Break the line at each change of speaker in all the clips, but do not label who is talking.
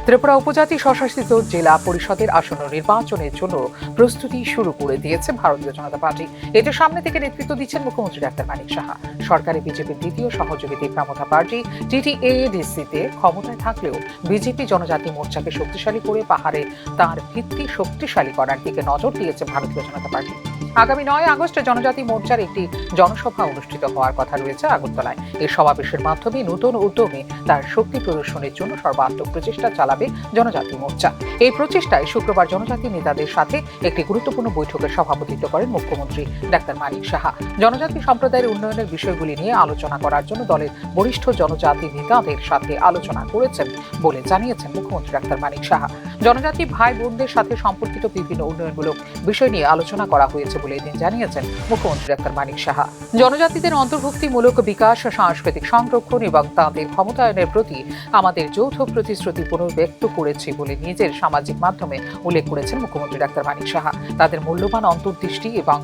ত্রিপুরা উপজাতি স্বশাসিত জেলা পরিষদের আসন্ন নির্বাচনের জন্য প্রস্তুতি শুরু করে দিয়েছে ভারতীয় জনতা পার্টি। এতে সামনে থেকে নেতৃত্ব দিচ্ছেন মুখ্যমন্ত্রী ডাক্তার মানিক সাহা। সরকারি বিজেপির দ্বিতীয় সহযোগী তীব্রামথা পার্টি টিটিএডিসিতে ক্ষমতায় থাকলেও বিজেপি জনজাতি মোর্চাকে শক্তিশালী করে পাহাড়ে তার ভিত্তি শক্তিশালী করার দিকে নজর দিয়েছে ভারতীয় জনতা পার্টি। আগামী 9 আগস্ট জনজাতি মোর্চার একটি জনসভা অনুষ্ঠিত হওয়ার কথা রয়েছে আগরতলায়। এই সমাবেশের মাধ্যমে নতুন উদ্যমে তার শক্তি প্রদর্শনের জন্য সর্বাত্মক প্রচেষ্টা চালাবে জনজাতি মোর্চা। এই প্রচেষ্টায় শুক্রবার জনজাতি নেতাদের সাথে একটি গুরুত্বপূর্ণ বৈঠকের সভাপতিত্ব করেন মুখ্যমন্ত্রী ডাক্তার মানিক সাহা। জনজাতি সম্প্রদায়ের উন্নয়নের বিষয়গুলি নিয়ে আলোচনা করার জন্য দলের বরিষ্ঠ জনজাতি নেতাদের সাথে আলোচনা করেছেন বলে জানিয়েছেন মুখ্যমন্ত্রী ডাক্তার মানিক সাহা। জনজাতি ভাই বোনদের সাথে সম্পর্কিত বিভিন্ন উন্নয়নমূলক বিষয় নিয়ে আলোচনা করা হয়েছে বলে এদিন জানিয়েছেন মুখ্যমন্ত্রী ডাক্তার মানিক সাহা। জনজাতিদের অন্তর্ভুক্তিমূলক বিকাশ, সাংস্কৃতিক সংরক্ষণ এবং তাদের ক্ষমতায়নের প্রতি আমাদের যৌথ প্রতিশ্রুতি পুনর্ব্যক্ত করেছি বলে নিজের সামাজিক মাধ্যমে উল্লেখ করেছেন মুখ্যমন্ত্রী ডাক্তার মানিক সাহা। তাদের মূল্যবান অন্তর্দৃষ্টি এবং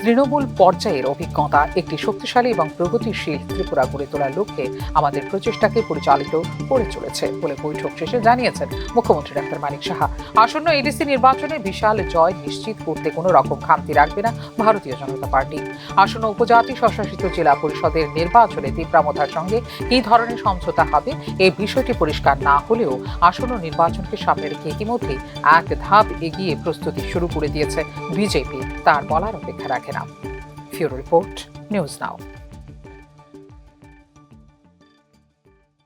তৃণমূল পর্যায়ের অভিজ্ঞতা একটি শক্তিশালী এবং প্রগতিশীল ত্রিপুরা গড়ে তোলার লক্ষ্যে আমাদের প্রচেষ্টাকে পরিচালিত করে চলেছে বলে বৈঠক শেষে জানিয়েছেন মুখ্যমন্ত্রী ডাক্তার মানিক সাহা। আসন্ন এডিসি নির্বাচনে বিশাল জয় নিশ্চিত করতে কোনো রকম খামতি রাখবে না ভারতীয় জনতা পার্টি। আসন্ন উপজাতি স্বশাসিত জেলা পরিষদের নির্বাচনে তীব্রামথার সঙ্গে কি ধরনের সমঝোতা হবে এই বিষয়টি পরিষ্কার না হলেও আসন্ন নির্বাচনকে সামনে রেখে ইতিমধ্যেই এক ধাপ এগিয়ে প্রস্তুতি শুরু করে দিয়েছে বিজেপি। তার বলার অপেক্ষা রাখে না। ফিউরো রিপোর্ট, নিউজ নাও।